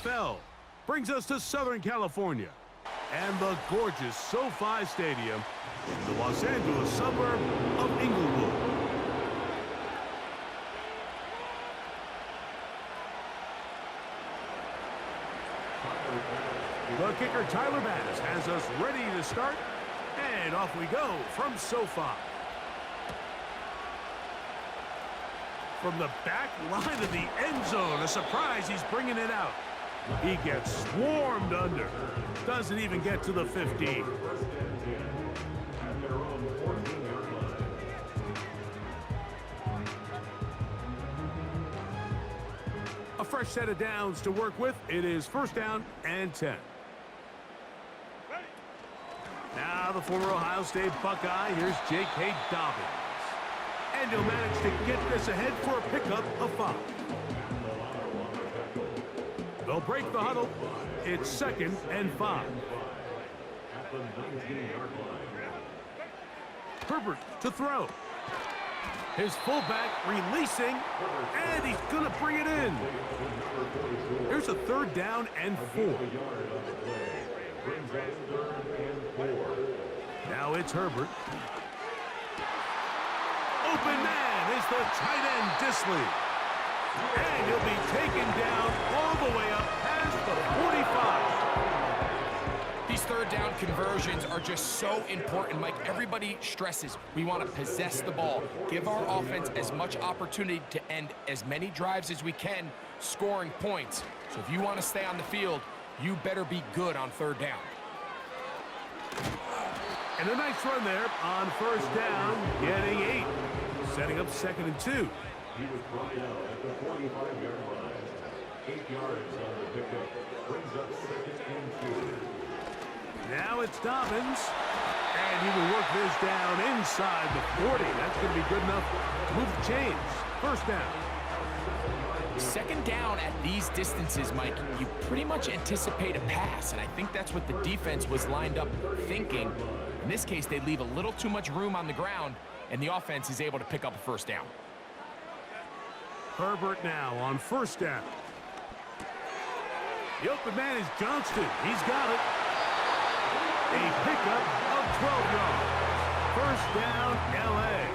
NFL brings us to Southern California and the gorgeous SoFi Stadium in the Los Angeles suburb of Inglewood. The kicker, Tyler Bass, has us ready to start, and off we go from SoFi. From the back line of the end zone, a surprise, he's bringing it out. He gets swarmed under. Doesn't even get to the 15. A fresh set of downs to work with. It is first down and 10. Now the former Ohio State Buckeye, here's J.K. Dobbins. And he'll manage to get this ahead for a pickup of 5. They'll break the huddle. It's 2nd and 5. Herbert to throw. His fullback releasing, and he's going to bring it in. Here's a 3rd down and 4. Now it's Herbert. Open man is the tight end, Disley. And he'll be taken down all the way up past the 45. These 3rd down conversions are just so important, Mike. Everybody stresses we want to possess the ball, give our offense as much opportunity to end as many drives as we can, scoring points. So if you want to stay on the field, you better be good on 3rd down. And a nice run there on 1st down, getting 8. Setting up 2nd and 2. He was brought out at the 45-yard line. 8 yards on the pickup. Brings up 2nd and 2. Now it's Dobbins. And he will work this down inside the 40. That's going to be good enough to move the chains. 1st down. 2nd down at these distances, Mike, you pretty much anticipate a pass, and I think that's what the defense was lined up thinking. In this case, they leave a little too much room on the ground, and the offense is able to pick up a 1st down. Herbert now on 1st down. The open man is Johnston. He's got it. A pickup of 12 yards. 1st down, L.A.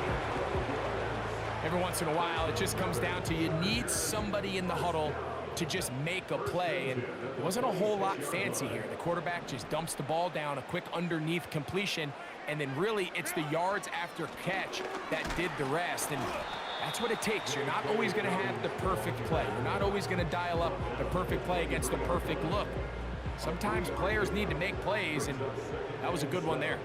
Every once in a while, it just comes down to you need somebody in the huddle to just make a play, and it wasn't a whole lot fancy here. The quarterback just dumps the ball down, a quick underneath completion, and then really it's the yards after catch that did the rest, and that's what it takes. You're not always going to have the perfect play. You're not always going to dial up the perfect play against the perfect look. Sometimes players need to make plays, and that was a good one there.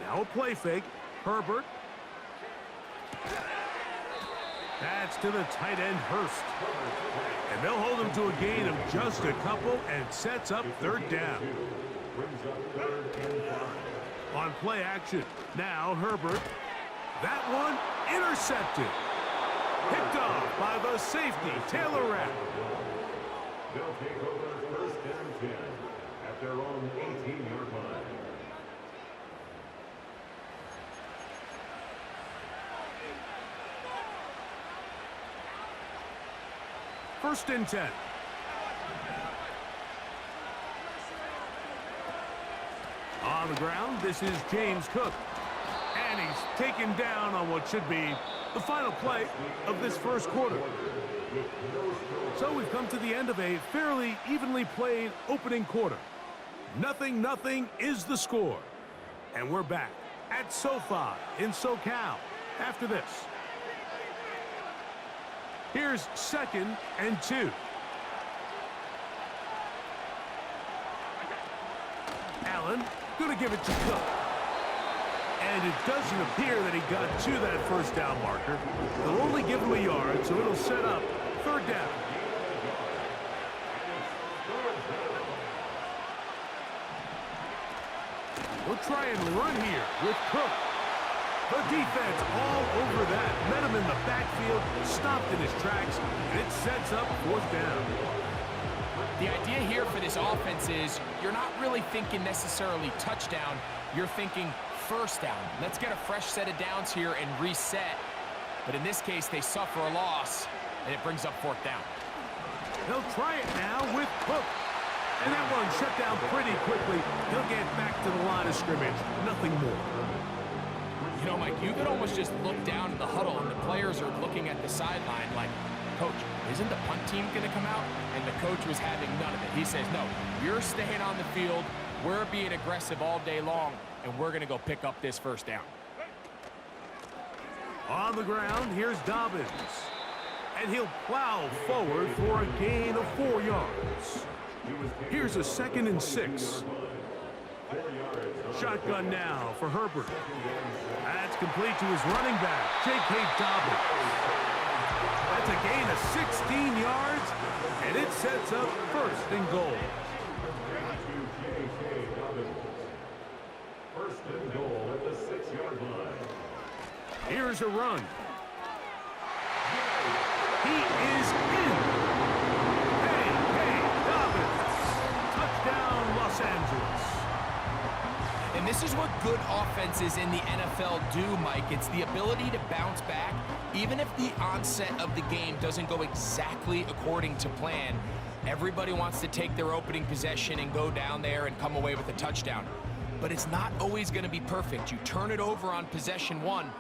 Now a play fake. Herbert. That's to the tight end, Hurst. And they'll hold him to a gain of just a couple and sets up 3rd down. On play action. Now Herbert. That one intercepted. Picked off by the safety, Taylor Rapp. They'll take over 1st and 10 at their own 18-yard line. First and 10. On the ground, this is James Cook. And he's taken down on what should be the final play of this 1st quarter. So we've come to the end of a fairly evenly played opening quarter. 0-0 is the score. And we're back at SoFi in SoCal after this. Here's 2nd and 2. Allen going to give it to Cook. And it doesn't appear that he got to that 1st down marker. They'll only give him a yard, so it'll set up 3rd down. We'll try and run here with Cook. The defense all over that. Met him in the backfield, stopped in his tracks, and it sets up 4th down. The idea here for this offense is you're not really thinking necessarily touchdown. You're thinking 1st down. Let's get a fresh set of downs here and reset. But in this case, they suffer a loss. and it brings up fourth down. He'll try it now with Cook. And that one shut down pretty quickly. He'll get back to the line of scrimmage. Nothing more. You know, Mike, you could almost just look down at the huddle, and the players are looking at the sideline like, Coach, isn't the punt team going to come out? And the coach was having none of it. He says, no, you're staying on the field. We're being aggressive all day long, and we're going to go pick up this first down. On the ground, here's Dobbins. And he'll plow forward for a gain of 4 yards. Here's a 2nd and 6. Shotgun now for Herbert. That's complete to his running back, J.K. Dobbins. That's a gain of 16 yards, and it sets up 1st and goal. First and goal at the 6-yard line. Here's a run. He is in. Hey, Dobbins. Touchdown, Los Angeles. And this is what good offenses in the NFL do, Mike. It's the ability to bounce back, even if the onset of the game doesn't go exactly according to plan. Everybody wants to take their opening possession and go down there and come away with a touchdown. But it's not always going to be perfect. You turn it over on possession 1.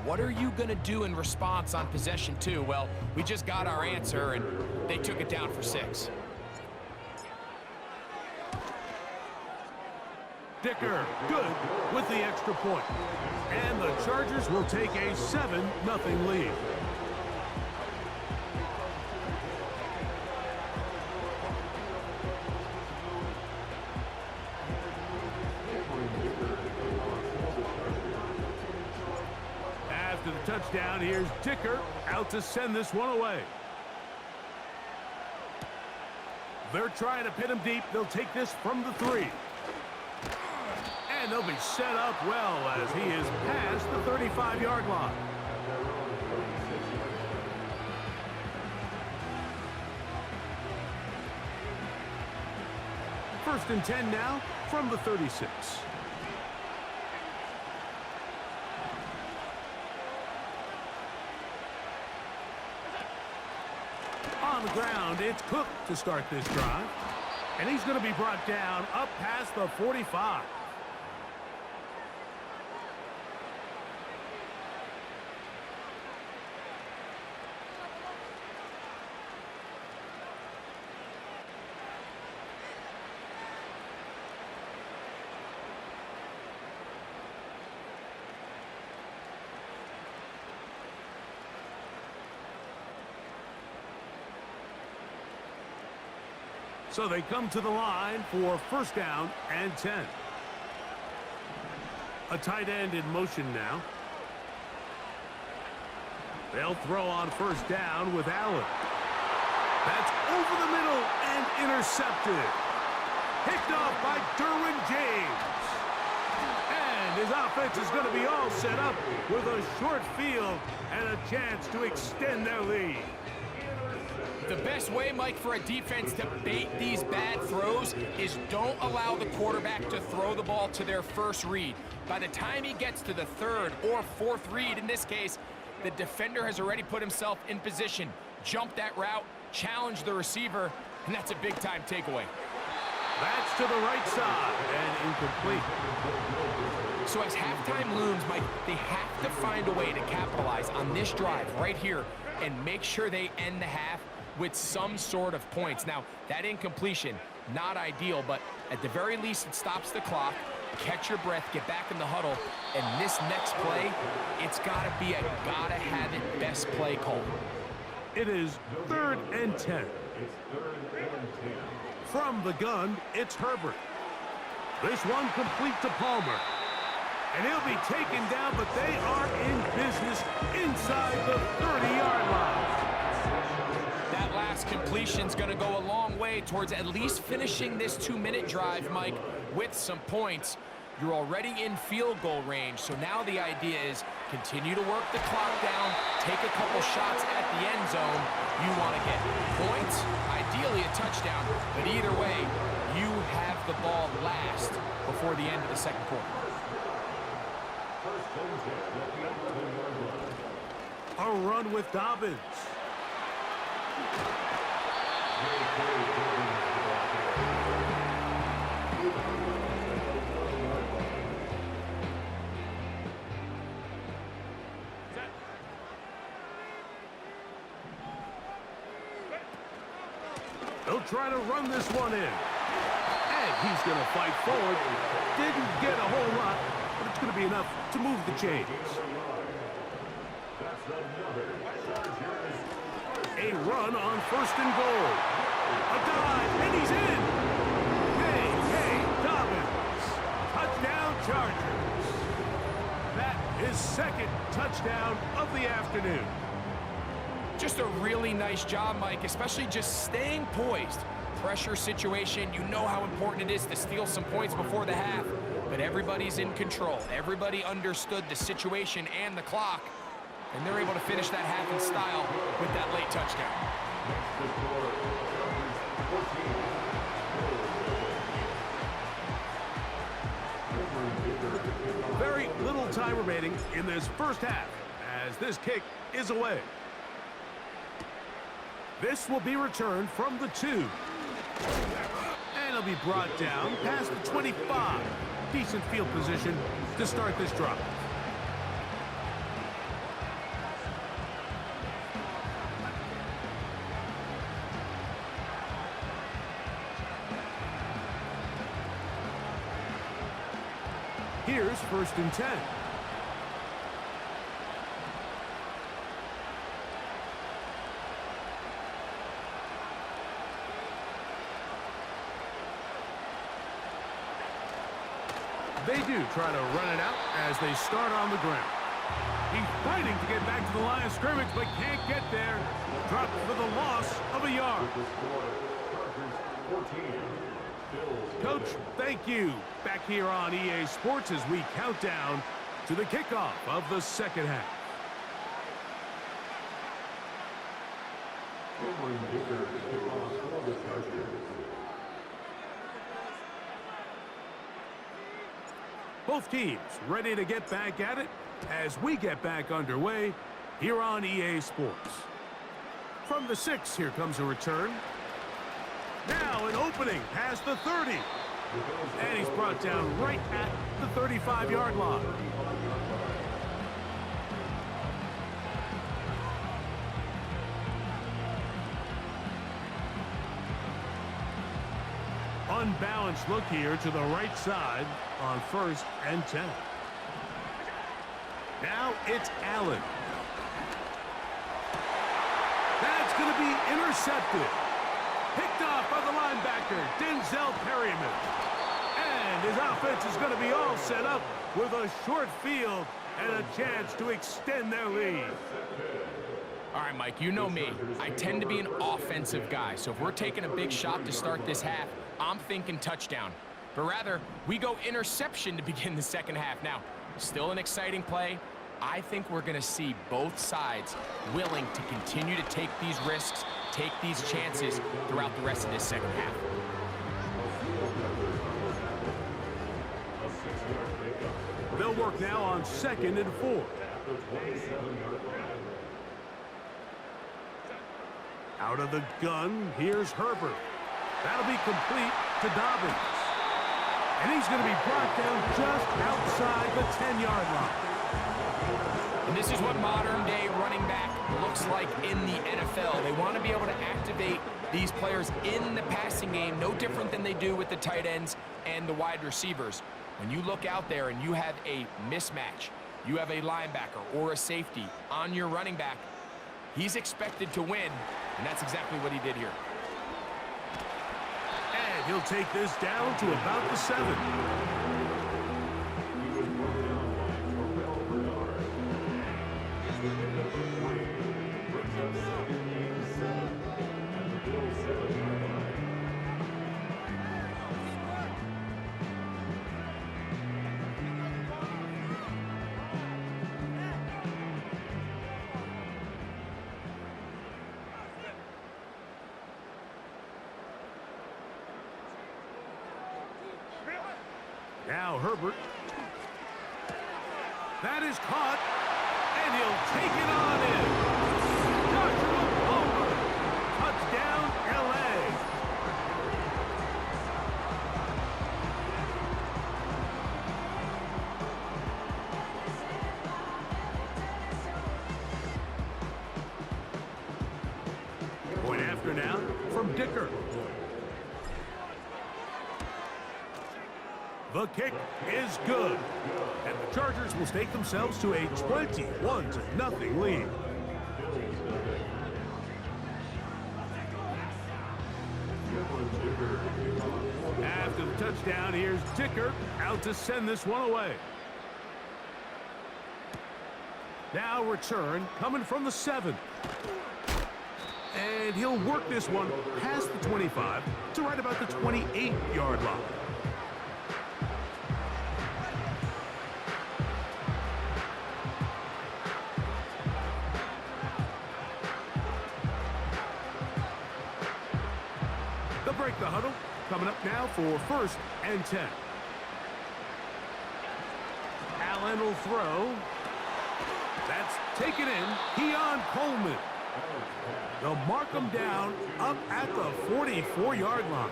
What are you going to do in response on possession 2? Well, we just got our answer, and they took it down for 6. Dicker, good with the extra point. And the Chargers will take a 7-0 lead. After the touchdown, here's Dicker out to send this one away. They're trying to pin him deep. They'll take this from the 3. And they'll be set up well as he is past the 35-yard line. First and 10 now from the 36. On the ground, it's Cook to start this drive. And he's going to be brought down up past the 45. So they come to the line for first down and 10. A tight end in motion now. They'll throw on first down with Allen. That's over the middle and intercepted. Picked off by Derwin James. And his offense is going to be all set up with a short field and a chance to extend their lead. The best way, Mike, for a defense to bait these bad throws is don't allow the quarterback to throw the ball to their first read. By the time he gets to the 3rd or 4th read, in this case, the defender has already put himself in position, jumped that route, challenged the receiver, and that's a big-time takeaway. That's to the right side and incomplete. So as halftime looms, Mike, they have to find a way to capitalize on this drive right here and make sure they end the half with some sort of points. Now, that incompletion, not ideal, but at the very least, it stops the clock. Catch your breath, get back in the huddle, and this next play, it's got to be a gotta-have-it best play call. It is 3rd and 10. From the gun, it's Herbert. This one complete to Palmer. And he'll be taken down, but they are in business inside the 30-yard line. That last completion's going to go a long way towards at least finishing this 2-minute drive, Mike, with some points. You're already in field goal range, so now the idea is continue to work the clock down, take a couple shots at the end zone. You want to get points, ideally a touchdown, but either way, you have the ball last before the end of the second quarter. A run with Dobbins. He'll try to run this one in. And he's going to fight forward. Didn't get a whole lot, but it's going to be enough to move the chains. A run on 1st and goal. A dive, and he's in. Hey, Dobbins. Touchdown, Chargers. That is 2nd touchdown of the afternoon. Just a really nice job, Mike, especially just staying poised. Pressure situation, you know how important it is to steal some points before the half, but everybody's in control. Everybody understood the situation and the clock, and they're able to finish that half in style with that late touchdown. Very little time remaining in this first half as this kick is away. This will be returned from the 2. And it'll be brought down past the 25. Decent field position to start this drive. Here's 1st and 10. They do try to run it out as they start on the ground. He's fighting to get back to the line of scrimmage, but can't get there. Dropped for the loss of a yard. Coach, thank you. Back here on EA Sports as we count down to the kickoff of the second half. Both teams ready to get back at it as we get back underway here on EA Sports. From the 6, here comes a return. Now an opening past the 30. And he's brought down right at the 35-yard line. Unbalanced look here to the right side on 1st and 10. Now it's Allen. That's going to be intercepted. Picked off by the linebacker, Denzel Perryman. And his offense is going to be all set up with a short field and a chance to extend their lead. All right, Mike, you know me. I tend to be an offensive guy, so if we're taking a big shot to start this half, I'm thinking touchdown. But rather, we go interception to begin the second half. Now, still an exciting play. I think we're going to see both sides willing to continue to take these risks, take these chances throughout the rest of this second half. They'll work now on 2nd and 4. Out of the gun, here's Herbert. That'll be complete to Dobbins. And he's going to be brought down just outside the 10-yard line. And this is what modern-day running back looks like in the NFL. They want to be able to activate these players in the passing game, no different than they do with the tight ends and the wide receivers. When you look out there and you have a mismatch, you have a linebacker or a safety on your running back, he's expected to win, and that's exactly what he did here. And he'll take this down to about the 7. Now Herbert. That is caught, and he'll take it on in. Joshua Palmer. Touchdown, L.A. after now from Dicker. The kick is good. And the Chargers will stake themselves to a 21-0 lead. After the touchdown, here's Dicker out to send this one away. Now return coming from the 7. And he'll work this one past the 25 to right about the 28-yard line. They'll break the huddle. Coming up now for 1st and 10. Allen will throw. That's taken in. Keon Coleman. They'll mark him down up at the 44-yard line.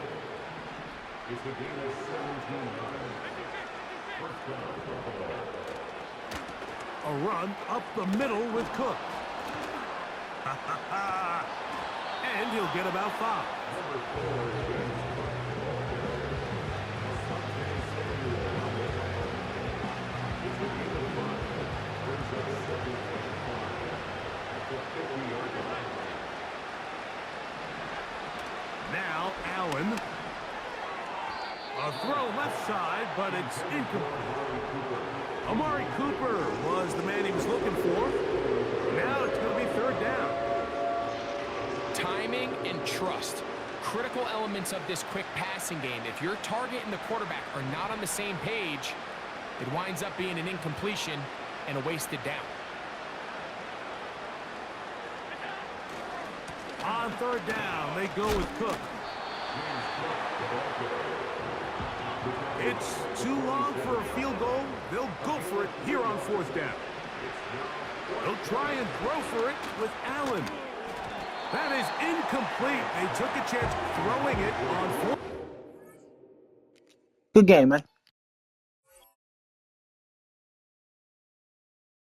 A run up the middle with Cook. And he'll get about 5. Now Allen. A throw left side, but it's incomplete. Amari Cooper was the man he was looking for. Now it's going to be 3rd down. Timing and trust, critical elements of this quick passing game. If your target and the quarterback are not on the same page, it winds up being an incompletion and a wasted down. On 3rd down, they go with Cook. It's too long for a field goal. They'll go for it here on 4th down. They'll try and throw for it with Allen. That is incomplete. They took a chance throwing it on 4th. Good game, man.